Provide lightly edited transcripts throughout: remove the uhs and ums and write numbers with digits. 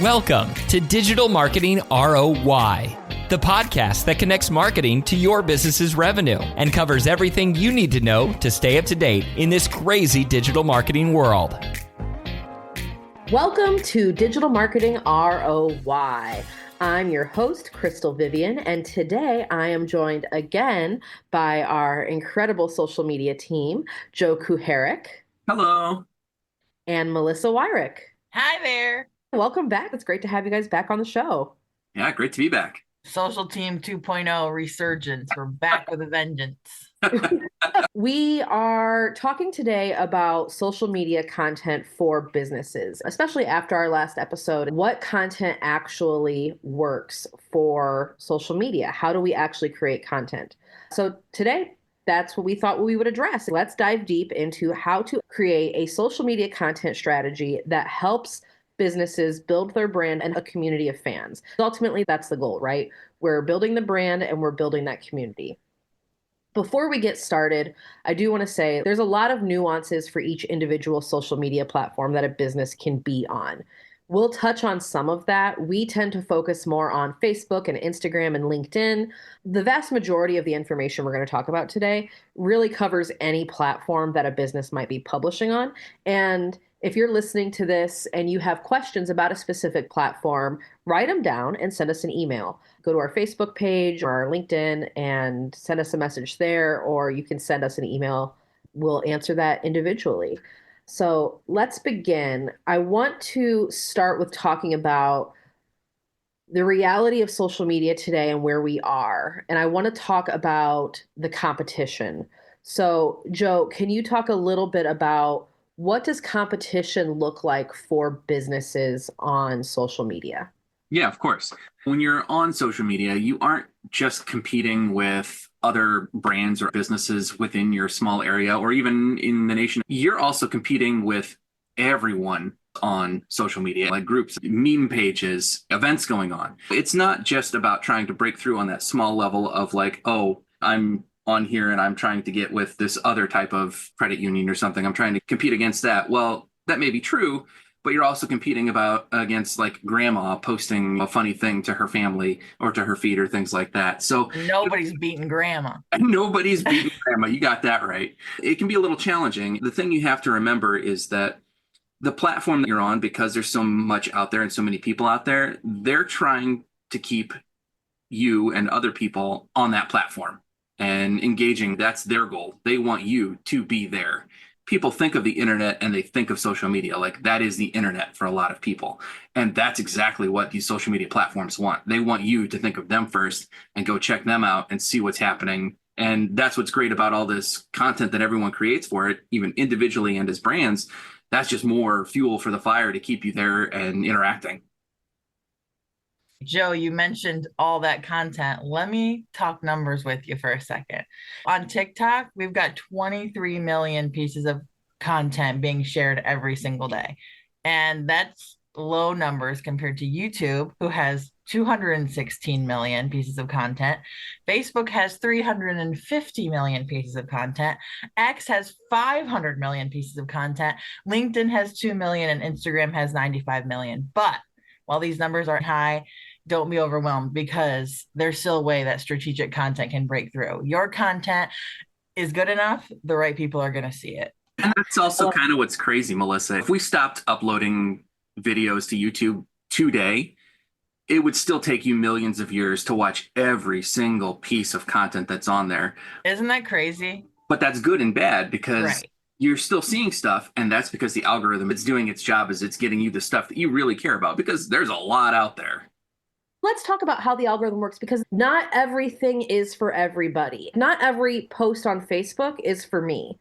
Welcome to Digital Marketing ROI, the podcast that connects marketing to your business's revenue and covers everything you need to know to stay up to date in this crazy digital marketing world. Welcome to Digital Marketing ROI. I'm your host, Crystal Vivian, and today I am joined again by our incredible social media team, Joe Kuharich. Hello. And Melissa Wyrick. Hi there. Welcome back. It's great to have you guys back on the show. Yeah, great to be back. Social Team 2.0 resurgence. We're back with a vengeance. We are talking today about social media content for businesses, especially after our last episode. What content actually works for social media? How do we actually create content? So today, that's what we thought we would address. Let's dive deep into how to create a social media content strategy that helps businesses build their brand and a community of fans. Ultimately, that's the goal, right? We're building the brand and we're building that community. Before we get started, I do want to say there's a lot of nuances for each individual social media platform that a business can be on. We'll touch on some of that. We tend to focus more on Facebook and Instagram and LinkedIn. The vast majority of the information we're going to talk about today really covers any platform that a business might be publishing on. And if you're listening to this and you have questions about a specific platform, write them down and send us an email. Go to our Facebook page or our LinkedIn and send us a message there, or you can send us an email. We'll answer that individually. So let's begin. I want to start with talking about the reality of social media today and where we are. And I want to talk about the competition. So Joe, can you talk a little bit about what does competition look like for businesses on social media? Yeah, of course. When you're on social media, you aren't just competing with other brands or businesses within your small area or even in the nation. You're also competing with everyone on social media, like groups, meme pages, events going on. It's not just about trying to break through on that small level of like, oh, I'm on here and I'm trying to get with this other type of credit union or something. I'm trying to compete against that. Well, that may be true, but you're also competing against like grandma posting a funny thing to her family or to her feed or things like that. So nobody's beating grandma. Nobody's beating grandma. You got that right. It can be a little challenging. The thing you have to remember is that the platform that you're on, because there's so much out there and so many people out there, they're trying to keep you and other people on that platform and engaging. That's their goal. They want you to be there. People think of the internet and they think of social media like that is the internet for a lot of people. And that's exactly what these social media platforms want. They want you to think of them first and go check them out and see what's happening. And that's what's great about all this content that everyone creates for it, even individually and as brands. That's just more fuel for the fire to keep you there and interacting. Joe, you mentioned all that content. Let me talk numbers with you for a second. On TikTok, we've got 23 million pieces of content being shared every single day. And that's low numbers compared to YouTube, who has 216 million pieces of content. Facebook has 350 million pieces of content. X has 500 million pieces of content. LinkedIn has 2 million and Instagram has 95 million. But while these numbers aren't high, don't be overwhelmed because there's still a way that strategic content can break through. Your content is good enough, the right people are going to see it. And that's also kind of what's crazy, Melissa. If we stopped uploading videos to YouTube today, it would still take you millions of years to watch every single piece of content that's on there. Isn't that crazy? But that's good and bad because you're still seeing stuff, and that's because the algorithm is doing its job as it's getting you the stuff that you really care about because there's a lot out there. Let's talk about how the algorithm works because not everything is for everybody. Not every post on Facebook is for me,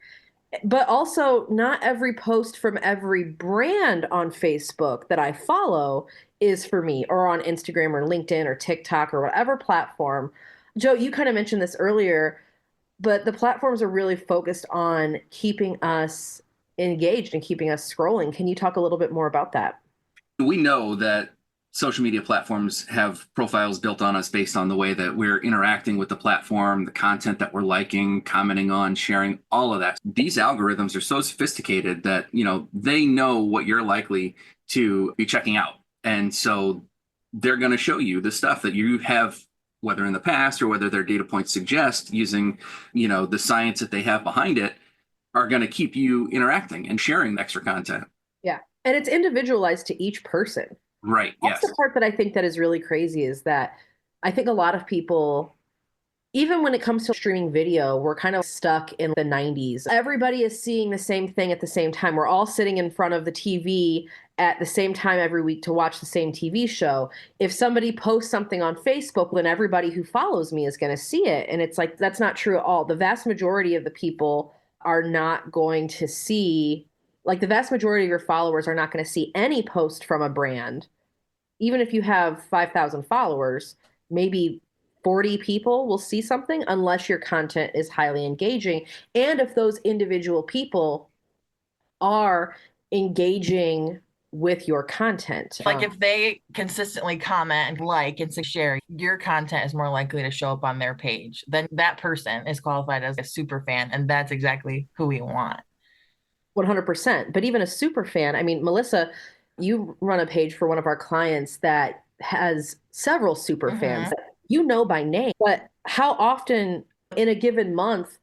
but also not every post from every brand on Facebook that I follow is for me or on Instagram or LinkedIn or TikTok or whatever platform. Joe, you kind of mentioned this earlier, but the platforms are really focused on keeping us engaged and keeping us scrolling. Can you talk a little bit more about that? We know that social media platforms have profiles built on us based on the way that we're interacting with the platform, the content that we're liking, commenting on, sharing, all of that. These algorithms are so sophisticated that, they know what you're likely to be checking out. And so they're going to show you the stuff that you have, whether in the past or whether their data points suggest, using, the science that they have behind it, are going to keep you interacting and sharing extra content. Yeah. And it's individualized to each person. Right. That's Yes. the part that I think that is really crazy, is that I think a lot of people, even when it comes to streaming video, we're kind of stuck in the 90s. Everybody is seeing the same thing at the same time. We're all sitting in front of the TV at the same time every week to watch the same TV show. If somebody posts something on Facebook, then everybody who follows me is going to see it. And it's like, that's not true at all. The vast majority of the people are not going to see, like the vast majority of your followers are not going to see any post from a brand. Even if you have 5,000 followers, maybe 40 people will see something unless your content is highly engaging. And if those individual people are engaging with your content. Like if they consistently comment and like and share, your content is more likely to show up on their page. Then that person is qualified as a super fan, and that's exactly who we want. 100%. But even a super fan, I mean, Melissa, you run a page for one of our clients that has several super fans that you know by name. But how often in a given month,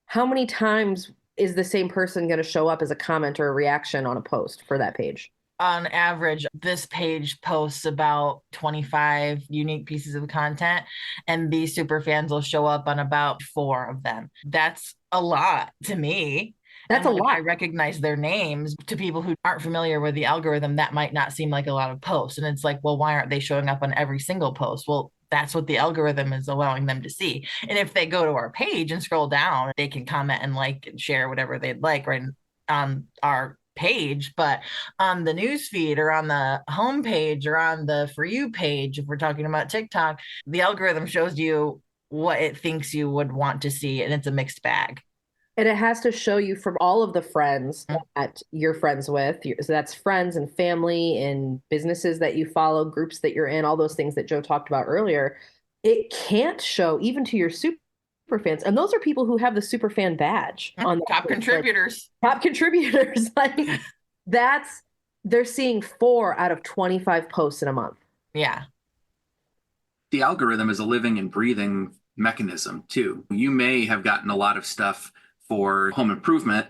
how many times is the same person going to show up as a comment or a reaction on a post for that page? On average, this page posts about 25 unique pieces of content, and these super fans will show up on about 4 of them. That's a lot to me. That's a lot. I recognize their names. To people who aren't familiar with the algorithm, that might not seem like a lot of posts. And it's like, well, why aren't they showing up on every single post? Well, that's what the algorithm is allowing them to see. And if they go to our page and scroll down, they can comment and like and share whatever they'd like right on our page. But on the news feed or on the home page or on the For You page, if we're talking about TikTok, the algorithm shows you what it thinks you would want to see, and it's a mixed bag. And it has to show you from all of the friends that you're friends with. So that's friends and family and businesses that you follow, groups that you're in, all those things that Joe talked about earlier. It can't show even to your super fans. And those are people who have the super fan badge on top contributors. Like, top contributors. Like they're seeing 4 out of 25 posts in a month. Yeah. The algorithm is a living and breathing mechanism too. You may have gotten a lot of stuff for home improvement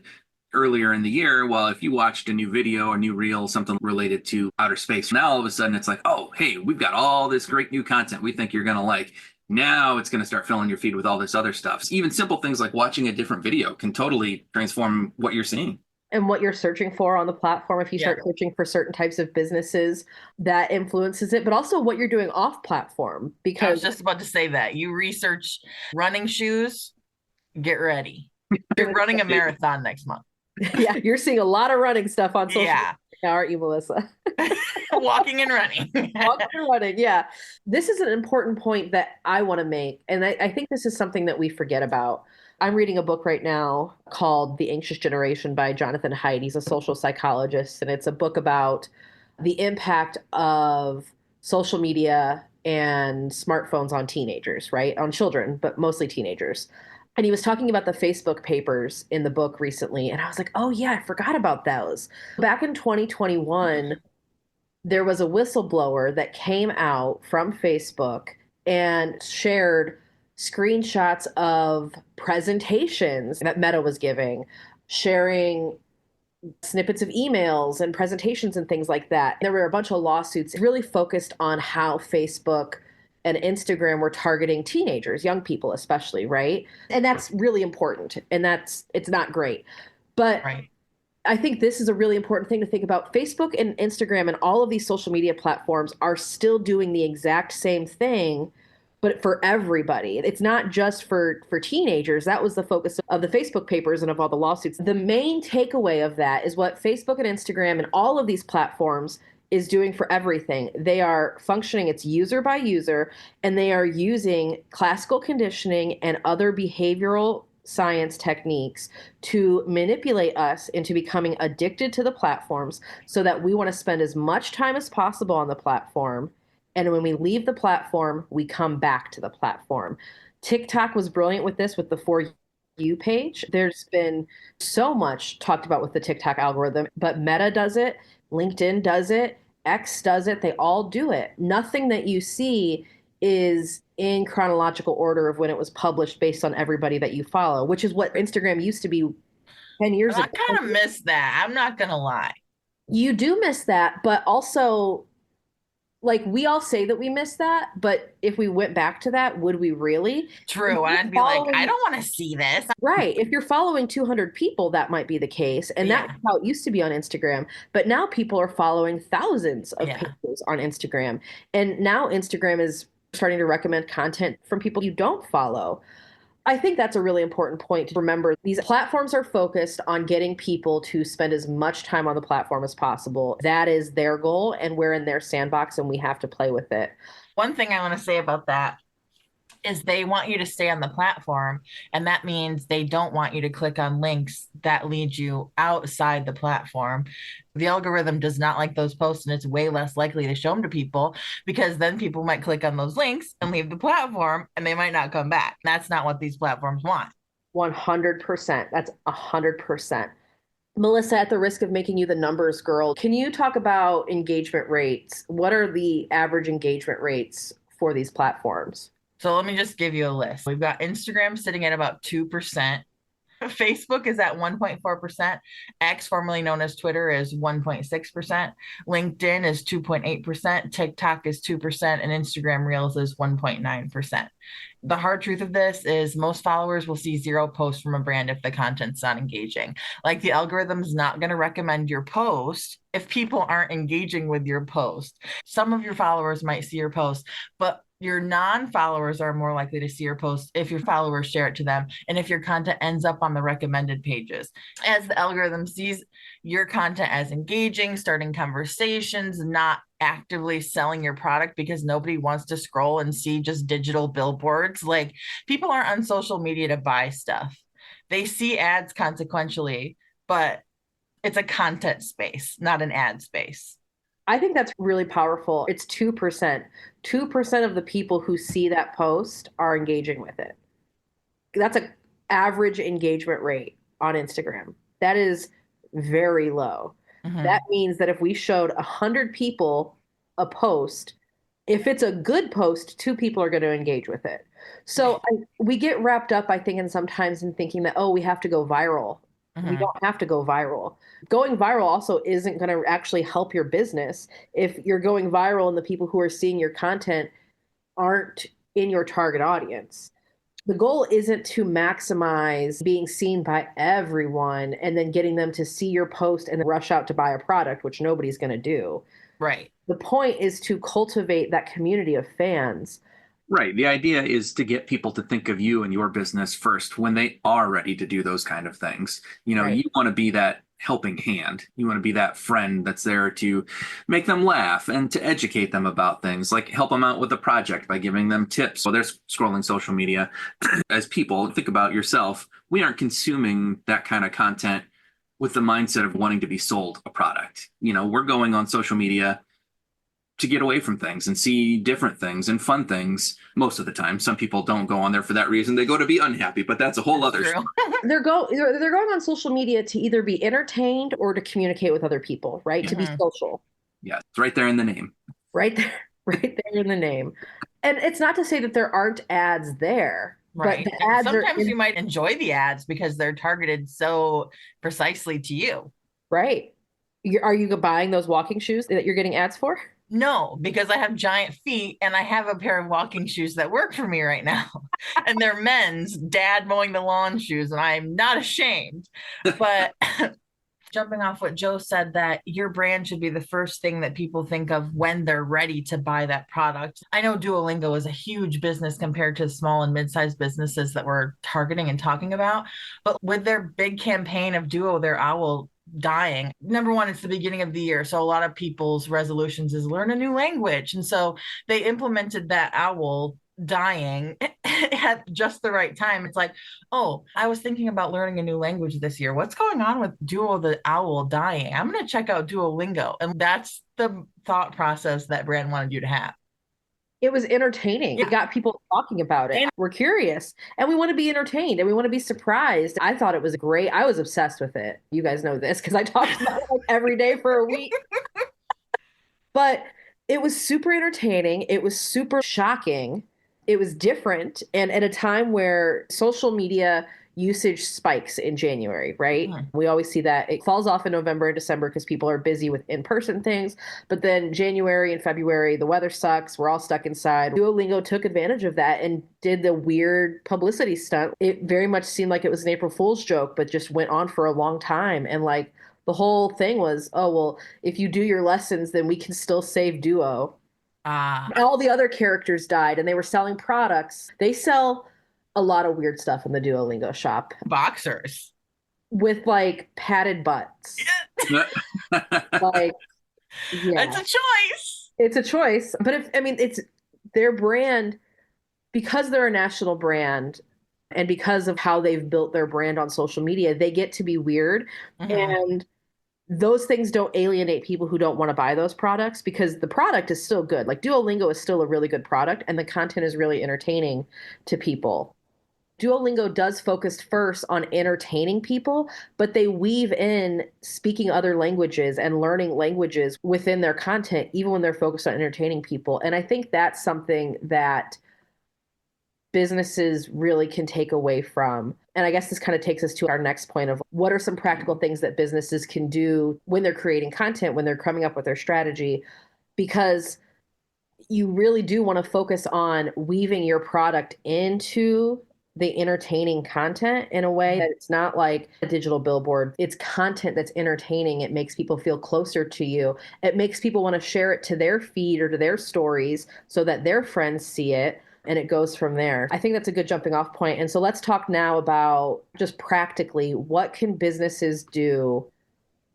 earlier in the year. Well, if you watched a new video, a new reel, something related to outer space, now all of a sudden it's like, oh, hey, we've got all this great new content we think you're going to like. Now it's going to start filling your feed with all this other stuff. Even simple things like watching a different video can totally transform what you're seeing. And what you're searching for on the platform. If you start searching for certain types of businesses, that influences it, but also what you're doing off platform. Because I was just about to say that. You research running shoes, get ready. You're running a marathon next month. Yeah, you're seeing a lot of running stuff on social media, aren't you, Melissa? Walking and running. Walking and running, yeah. This is an important point that I want to make. And I think this is something that we forget about. I'm reading a book right now called The Anxious Generation by Jonathan Haidt. He's a social psychologist, and it's a book about the impact of social media and smartphones on teenagers, right? On children, but mostly teenagers. And he was talking about the Facebook papers in the book recently. And I was like, oh, yeah, I forgot about those. Back in 2021, there was a whistleblower that came out from Facebook and shared screenshots of presentations that Meta was giving, sharing snippets of emails and presentations and things like that. There were a bunch of lawsuits really focused on how Facebook and Instagram were targeting teenagers, young people especially, right? And that's really important. And it's not great. But I think this is a really important thing to think about. Facebook and Instagram and all of these social media platforms are still doing the exact same thing, but for everybody. It's not just for teenagers. That was the focus of the Facebook papers and of all the lawsuits. The main takeaway of that is what Facebook and Instagram and all of these platforms is doing for everything. They are functioning, it's user by user, and they are using classical conditioning and other behavioral science techniques to manipulate us into becoming addicted to the platforms so that we want to spend as much time as possible on the platform. And when we leave the platform, we come back to the platform. TikTok was brilliant with this, with the For You page. There's been so much talked about with the TikTok algorithm, but Meta does it, LinkedIn does it, X does it. They all do it. Nothing that you see is in chronological order of when it was published based on everybody that you follow, which is what Instagram used to be 10 years And ago. I kind of miss that. I'm not going to lie. You do miss that, but also, like, we all say that we miss that, but if we went back to that, would we really? True. And I'd be like, I don't want to see this. Right. If you're following 200 people, that might be the case. And that's how it used to be on Instagram. But now people are following thousands of pages on Instagram. And now Instagram is starting to recommend content from people you don't follow. I think that's a really important point to remember. These platforms are focused on getting people to spend as much time on the platform as possible. That is their goal, and we're in their sandbox and we have to play with it. One thing I want to say about that is they want you to stay on the platform, and that means they don't want you to click on links that lead you outside the platform. The algorithm does not like those posts, and it's way less likely to show them to people, because then people might click on those links and leave the platform and they might not come back. That's not what these platforms want. 100%. That's 100%. Melissa, at the risk of making you the numbers girl, can you talk about engagement rates? What are the average engagement rates for these platforms? So let me just give you a list. We've got Instagram sitting at about 2%. Facebook is at 1.4%. X, formerly known as Twitter, is 1.6%. LinkedIn is 2.8%. TikTok is 2%. And Instagram Reels is 1.9%. The hard truth of this is most followers will see 0 posts from a brand if the content's not engaging. Like, the algorithm's not going to recommend your post if people aren't engaging with your post. Some of your followers might see your post, but your non-followers are more likely to see your post if your followers share it to them and if your content ends up on the recommended pages. As the algorithm sees your content as engaging, starting conversations, not actively selling your product, because nobody wants to scroll and see just digital billboards. Like, people aren't on social media to buy stuff. They see ads consequentially, but it's a content space, not an ad space. I think that's really powerful. It's 2%. 2% of the people who see that post are engaging with it. That's an average engagement rate on Instagram. That is very low. Mm-hmm. That means that if we showed 100 people a post, if it's a good post, 2 people are going to engage with it. So we get wrapped up, I think, in sometimes in thinking that, oh, we have to go viral. We don't have to go viral. Going viral also isn't going to actually help your business if you're going viral and the people who are seeing your content aren't in your target audience. The goal isn't to maximize being seen by everyone and then getting them to see your post and then rush out to buy a product, which nobody's going to do. Right. The point is to cultivate that community of fans. Right. The idea is to get people to think of you and your business first when they are ready to do those kind of things. You know, you want to be that helping hand. You want to be that friend that's there to make them laugh and to educate them about things, like help them out with a project by giving them tips. So they're scrolling social media. As people, think about yourself. We aren't consuming that kind of content with the mindset of wanting to be sold a product. You know, we're going on social media to get away from things and see different things and fun things most of the time. Some people don't go on there for that reason. They go to be unhappy, but that's a whole other story. They're going on social media to either be entertained or to communicate with other people, right? To be social. Yeah, it's right there in the name. Right there in the name. And it's not to say that there aren't ads there. Right. But the ads sometimes you might enjoy the ads because they're targeted so precisely to you. Right. Are you buying those walking shoes that you're getting ads for? No, because I have giant feet and I have a pair of walking shoes that work for me right now. And they're men's dad mowing the lawn shoes, and I'm not ashamed. But jumping off what Joe said, that your brand should be the first thing that people think of when they're ready to buy that product. I know Duolingo is a huge business compared to small and mid-sized businesses that we're targeting and talking about. But with their big campaign of Duo, their owl dying, number one, it's the beginning of the year, so a lot of people's resolutions is learn a new language, and so they implemented that owl dying at just the right time. It's like, oh, I was thinking about learning a new language this year. What's going on with Duo the owl dying? I'm going to check out Duolingo. And that's the thought process that brand wanted you to have. It was entertaining. It got people talking about it. And we're curious and we want to be entertained and we want to be surprised. I thought it was great. I was obsessed with it. You guys know this because I talked about it like every day for a week. But it was super entertaining. It was super shocking. It was different. And at a time where social media usage spikes in January, right? We always see that it falls off in November and December because people are busy with in-person things. But then January and February, the weather sucks. We're all stuck inside. Duolingo took advantage of that and did the weird publicity stunt. It very much seemed like it was an April Fool's joke, but just went on for a long time. And like the whole thing was, oh, well, if you do your lessons, then we can still save Duo. All the other characters died and they were selling products. They sell a lot of weird stuff in the Duolingo shop. Boxers. With like padded butts. Like, yeah. It's a choice. It's a choice. But it's their brand, because they're a national brand and because of how they've built their brand on social media, they get to be weird. And those things don't alienate people who don't want to buy those products because the product is still good. Like Duolingo is still a really good product and the content is really entertaining to people. Duolingo does focus first on entertaining people, but they weave in speaking other languages and learning languages within their content, even when they're focused on entertaining people. And I think that's something that businesses really can take away from. And I guess this kind of takes us to our next point of what are some practical things that businesses can do when they're creating content, when they're coming up with their strategy, because you really do want to focus on weaving your product into the entertaining content in a way that it's not like a digital billboard. It's content that's entertaining. It makes people feel closer to you. It makes people want to share it to their feed or to their stories so that their friends see it. And it goes from there. I think that's a good jumping off point. And so let's talk now about just practically what can businesses do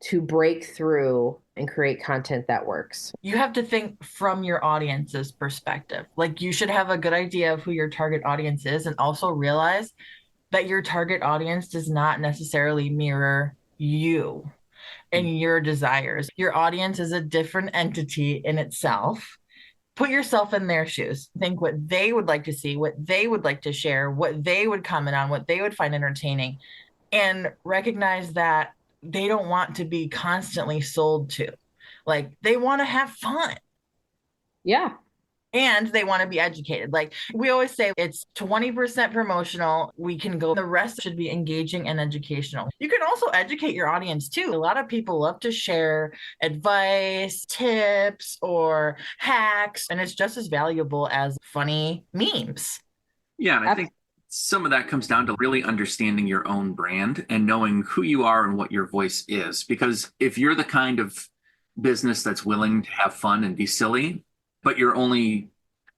to break through and create content that works. You have to think from your audience's perspective. Like you should have a good idea of who your target audience is and also realize that your target audience does not necessarily mirror you and your desires. Your audience is a different entity in itself. Put yourself in their shoes. Think what they would like to see, what they would like to share, what they would comment on, what they would find entertaining, and recognize that they don't want to be constantly sold to. Like they want to have fun. Yeah. And they want to be educated. Like we always say, it's 20% promotional. We can go, the rest should be engaging and educational. You can also educate your audience too. A lot of people love to share advice, tips, or hacks, and it's just as valuable as funny memes. Yeah, and I think some of that comes down to really understanding your own brand and knowing who you are and what your voice is. Because if you're the kind of business that's willing to have fun and be silly, but you're only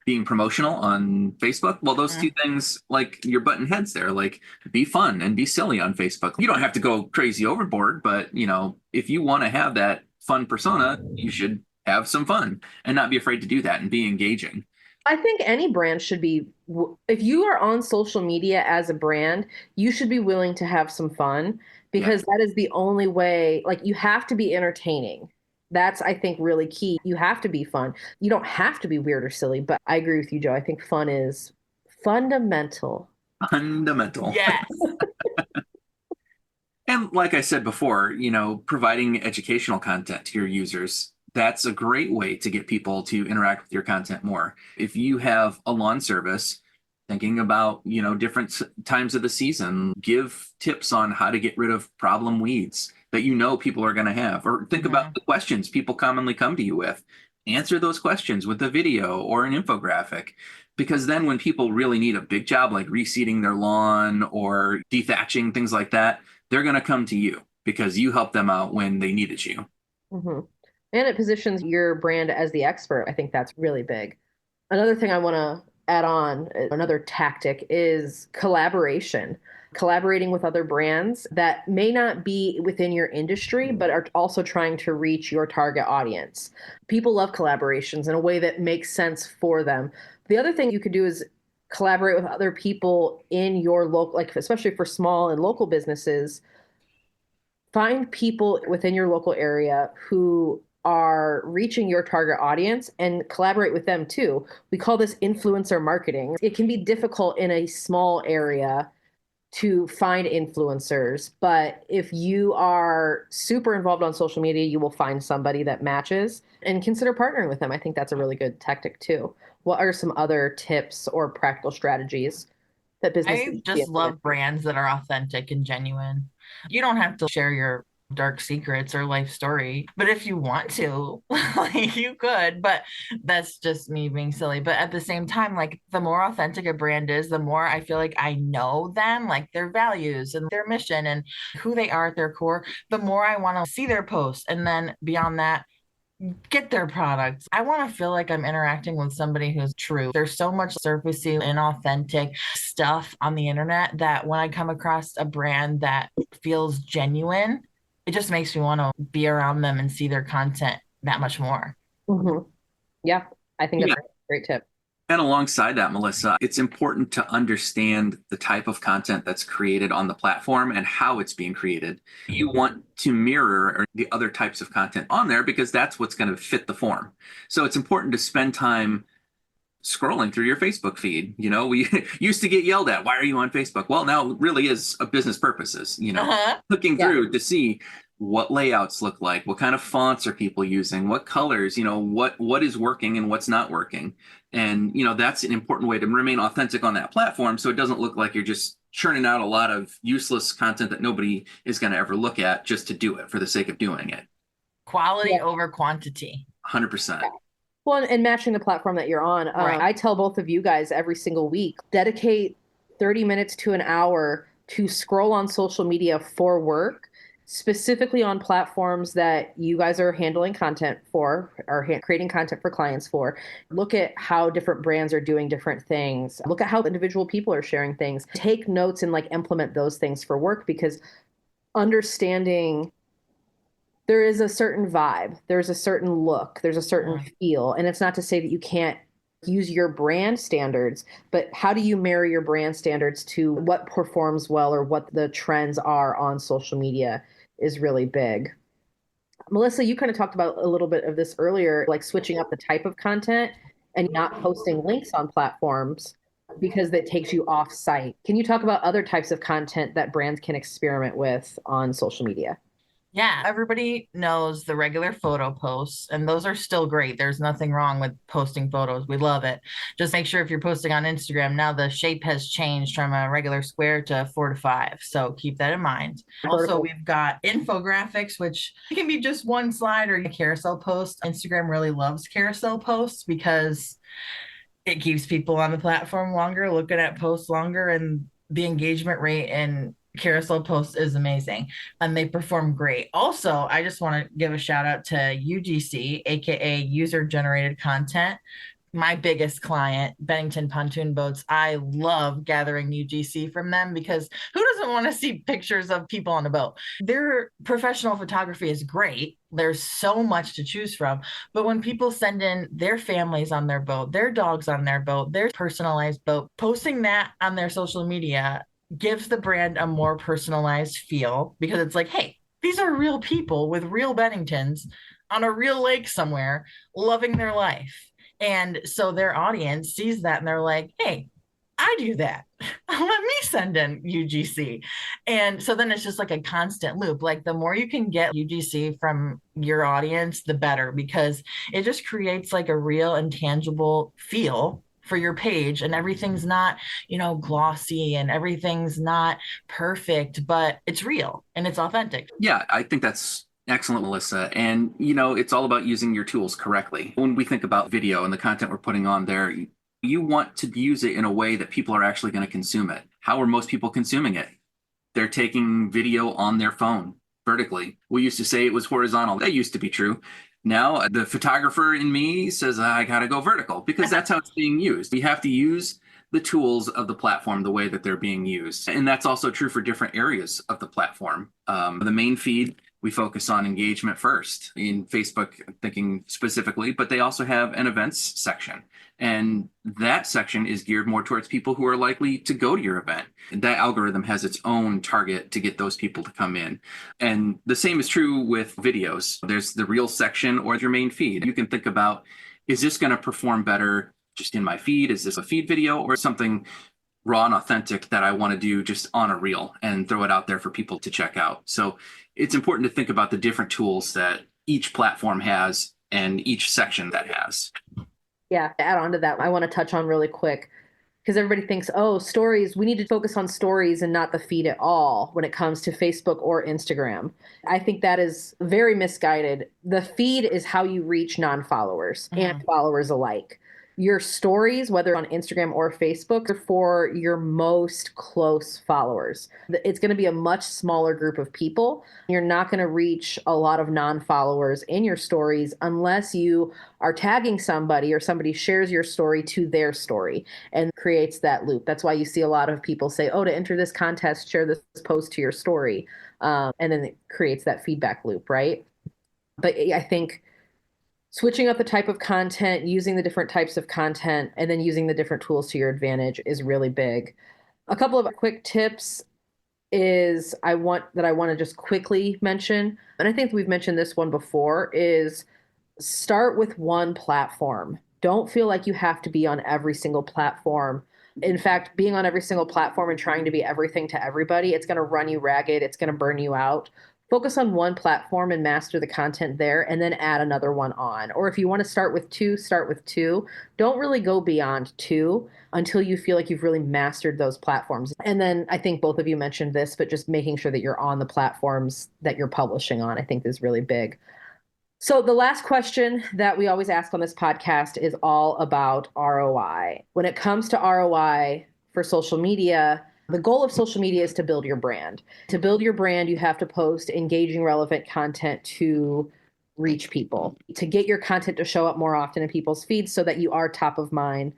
being promotional on Facebook, well, those two things, like, you're butting heads there. Like, be fun and be silly on Facebook. You don't have to go crazy overboard, but, you know, if you want to have that fun persona, you should have some fun and not be afraid to do that and be engaging. I think any brand should be, if you are on social media as a brand, you should be willing to have some fun because that is the only way. Like, you have to be entertaining. That's, I think, really key. You have to be fun. You don't have to be weird or silly, but I agree with you, Joe. I think fun is fundamental. Fundamental. Yes. And like I said before, you know, providing educational content to your users, that's a great way to get people to interact with your content more. If you have a lawn service, thinking about, you know, different times of the season, give tips on how to get rid of problem weeds that you know people are going to have, or think about the questions people commonly come to you with. Answer those questions with a video or an infographic, because then when people really need a big job like reseeding their lawn or dethatching, things like that, they're going to come to you because you helped them out when they needed you. Mm-hmm. And it positions your brand as the expert. I think that's really big. Another thing I want to add on, another tactic, is collaboration. Collaborating with other brands that may not be within your industry, but are also trying to reach your target audience. People love collaborations in a way that makes sense for them. The other thing you could do is collaborate with other people in your local, like especially for small and local businesses. Find people within your local area who are reaching your target audience and collaborate with them too. We call this influencer marketing. It can be difficult in a small area to find influencers. But if you are super involved on social media, you will find somebody that matches and consider partnering with them. I think that's a really good tactic too. What are some other tips or practical strategies that businesses I should be just love implementing? brands that are authentic and genuine. You don't have to share your dark secrets or life story, but if you want to, like you could, but that's just me being silly. But at the same time, like the more authentic a brand is, the more I feel like I know them, like their values and their mission and who they are at their core, the more I want to see their posts. And then beyond that, get their products. I want to feel like I'm interacting with somebody who's true. There's so much surfacey, inauthentic stuff on the internet that when I come across a brand that feels genuine, it just makes me want to be around them and see their content that much more. Mhm. Yeah, I think Yeah. that's a great tip. And alongside that, Melissa, it's important to understand the type of content that's created on the platform and how it's being created. You want to mirror the other types of content on there because that's what's going to fit the form. So it's important to spend time scrolling through your Facebook feed. We used to get yelled at, why are you on Facebook? Well, now it really is a business purposes, Uh-huh. looking Yeah. through to see what layouts look like, what kind of fonts are people using, what colors, what is working and what's not working. And, that's an important way to remain authentic on that platform. So it doesn't look like you're just churning out a lot of useless content that nobody is going to ever look at just to do it for the sake of doing it. Quality Yeah. over quantity. 100%. Well, and matching the platform that you're on. Right. I tell both of you guys every single week, dedicate 30 minutes to an hour to scroll on social media for work, specifically on platforms that you guys are handling content for or creating content for clients for. Look at how different brands are doing different things. Look at how individual people are sharing things. Take notes and like implement those things for work, because understanding there is a certain vibe, there's a certain look, there's a certain feel. And it's not to say that you can't use your brand standards, but how do you marry your brand standards to what performs well or what the trends are on social media is really big. Melissa, you kind of talked about a little bit of this earlier, like switching up the type of content and not posting links on platforms because that takes you off site. Can you talk about other types of content that brands can experiment with on social media? Yeah, everybody knows the regular photo posts, and those are still great. There's nothing wrong with posting photos. We love it. Just make sure if you're posting on Instagram, now the shape has changed from a regular square to 4:5. So keep that in mind. Also, we've got infographics, which can be just one slide or a carousel post. Instagram really loves carousel posts because it keeps people on the platform longer, looking at posts longer, and the engagement rate and carousel posts is amazing and they perform great. Also, I just want to give a shout out to UGC, aka user generated content. My biggest client, Bennington Pontoon Boats. I love gathering UGC from them because who doesn't want to see pictures of people on a boat? Their professional photography is great. There's so much to choose from. But when people send in their families on their boat, their dogs on their boat, their personalized boat, posting that on their social media gives the brand a more personalized feel because it's like, hey, these are real people with real Benningtons on a real lake somewhere loving their life. And so their audience sees that and they're like, hey, I do that. Let me send in UGC. And so then it's just like a constant loop. Like the more you can get UGC from your audience, the better, because it just creates like a real and tangible feel for your page, and everything's not, glossy and everything's not perfect, but it's real and it's authentic. Yeah, I think that's excellent, Melissa. And, it's all about using your tools correctly. When we think about video and the content we're putting on there, you want to use it in a way that people are actually going to consume it. How are most people consuming it? They're taking video on their phone vertically. We used to say it was horizontal. That used to be true. Now, the photographer in me says, I got to go vertical because that's how it's being used. You have to use the tools of the platform the way that they're being used. And that's also true for different areas of the platform. The main feed, we focus on engagement first in Facebook, thinking specifically, but they also have an events section. And that section is geared more towards people who are likely to go to your event. And that algorithm has its own target to get those people to come in. And the same is true with videos. There's the Reels section or your main feed. You can think about, is this going to perform better just in my feed? Is this a feed video or something raw and authentic that I want to do just on a reel and throw it out there for people to check out. So it's important to think about the different tools that each platform has and each section that has. Yeah, to add on to that, I want to touch on really quick because everybody thinks, oh, stories, we need to focus on stories and not the feed at all when it comes to Facebook or Instagram. I think that is very misguided. The feed is how you reach non-followers and followers alike. Your stories, whether on Instagram or Facebook, are for your most close followers. It's going to be a much smaller group of people. You're not going to reach a lot of non-followers in your stories unless you are tagging somebody or somebody shares your story to their story and creates that loop. That's why you see a lot of people say, oh, to enter this contest, share this post to your story. And then it creates that feedback loop, right? But I think switching up the type of content, using the different types of content, and then using the different tools to your advantage is really big. A couple of quick tips I want to just quickly mention, and I think we've mentioned this one before, is start with one platform. Don't feel like you have to be on every single platform. In fact, being on every single platform and trying to be everything to everybody, it's going to run you ragged. It's going to burn you out. Focus on one platform and master the content there, and then add another one on. Or if you want to start with two, start with two. Don't really go beyond two until you feel like you've really mastered those platforms. And then I think both of you mentioned this, but just making sure that you're on the platforms that you're publishing on, I think is really big. So the last question that we always ask on this podcast is all about ROI. When it comes to ROI for social media, the goal of social media is to build your brand. To build your brand, you have to post engaging, relevant content to reach people, to get your content to show up more often in people's feeds so that you are top of mind,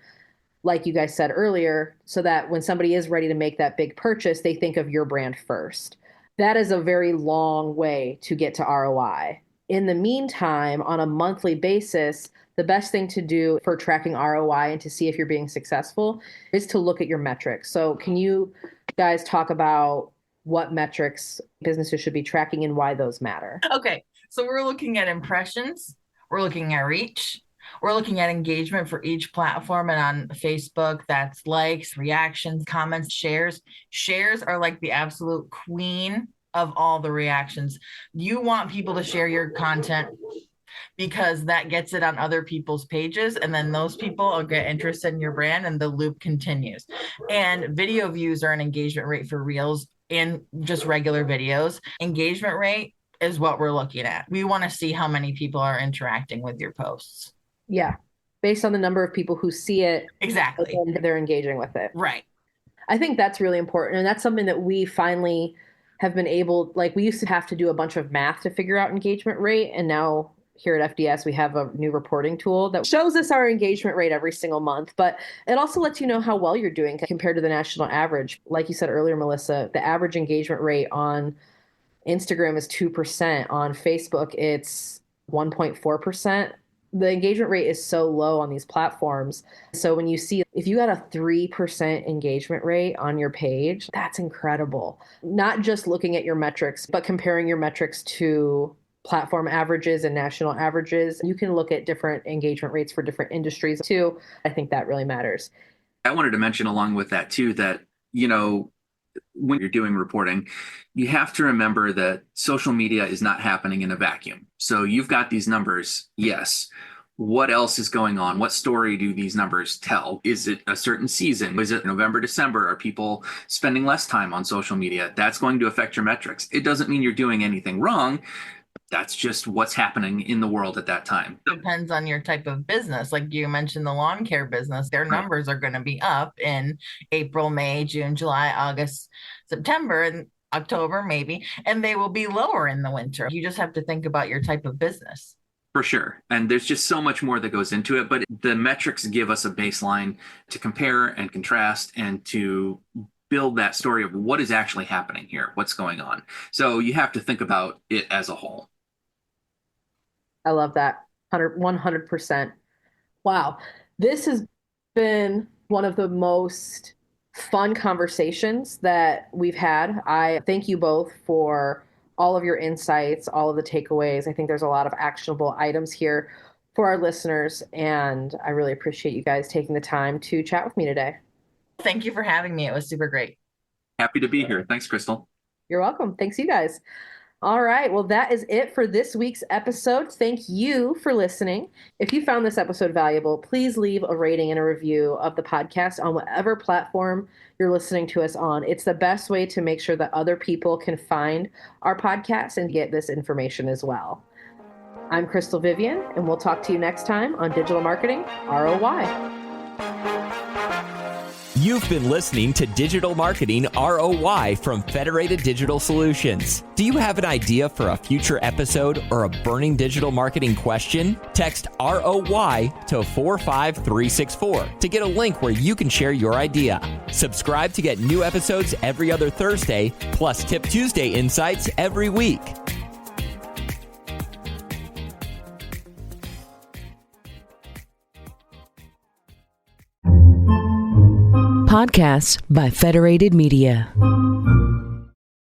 like you guys said earlier, so that when somebody is ready to make that big purchase, they think of your brand first. That is a very long way to get to ROI. In the meantime, on a monthly basis, the best thing to do for tracking ROI and to see if you're being successful is to look at your metrics. So can you guys talk about what metrics businesses should be tracking and why those matter? Okay, so we're looking at impressions, we're looking at reach, we're looking at engagement for each platform. And on Facebook, that's likes, reactions, comments, shares. Shares are like the absolute queen of all the reactions. You want people to share your content because that gets it on other people's pages, and then those people will get interested in your brand and the loop continues. And video views are an engagement rate for reels and just regular videos. Engagement rate is what we're looking at. We want to see how many people are interacting with your posts. Yeah, based on the number of people who see it. Exactly. And they're engaging with it. Right. I think that's really important. And that's something that we finally have been able, like we used to have to do a bunch of math to figure out engagement rate. And now here at FDS, we have a new reporting tool that shows us our engagement rate every single month, but it also lets you know how well you're doing compared to the national average. Like you said earlier, Melissa, the average engagement rate on Instagram is 2%. On Facebook, it's 1.4%. The engagement rate is so low on these platforms. So when you see, if you got a 3% engagement rate on your page, that's incredible. Not just looking at your metrics, but comparing your metrics to platform averages and national averages. You can look at different engagement rates for different industries too. I think that really matters. I wanted to mention along with that too, that, when you're doing reporting, you have to remember that social media is not happening in a vacuum. So you've got these numbers. Yes. What else is going on? What story do these numbers tell? Is it a certain season? Is it November, December? Are people spending less time on social media? That's going to affect your metrics. It doesn't mean you're doing anything wrong. That's just what's happening in the world at that time. Depends on your type of business. Like you mentioned, the lawn care business, their numbers are going to be up in April, May, June, July, August, September, and October, maybe, and they will be lower in the winter. You just have to think about your type of business. For sure. And there's just so much more that goes into it, but the metrics give us a baseline to compare and contrast and to build that story of what is actually happening here, what's going on. So you have to think about it as a whole. I love that. 100%. Wow. This has been one of the most fun conversations that we've had. I thank you both for all of your insights, all of the takeaways. I think there's a lot of actionable items here for our listeners, and I really appreciate you guys taking the time to chat with me today. Thank you for having me. It was super great. Happy to be here. Thanks, Crystal. You're welcome. Thanks, you guys. All right. Well, that is it for this week's episode. Thank you for listening. If you found this episode valuable, please leave a rating and a review of the podcast on whatever platform you're listening to us on. It's the best way to make sure that other people can find our podcast and get this information as well. I'm Crystal Vivian, and we'll talk to you next time on Digital Marketing ROI. You've been listening to Digital Marketing ROI from Federated Digital Solutions. Do you have an idea for a future episode or a burning digital marketing question? Text ROI to 45364 to get a link where you can share your idea. Subscribe to get new episodes every other Thursday, plus Tip Tuesday insights every week. Podcasts by Federated Media.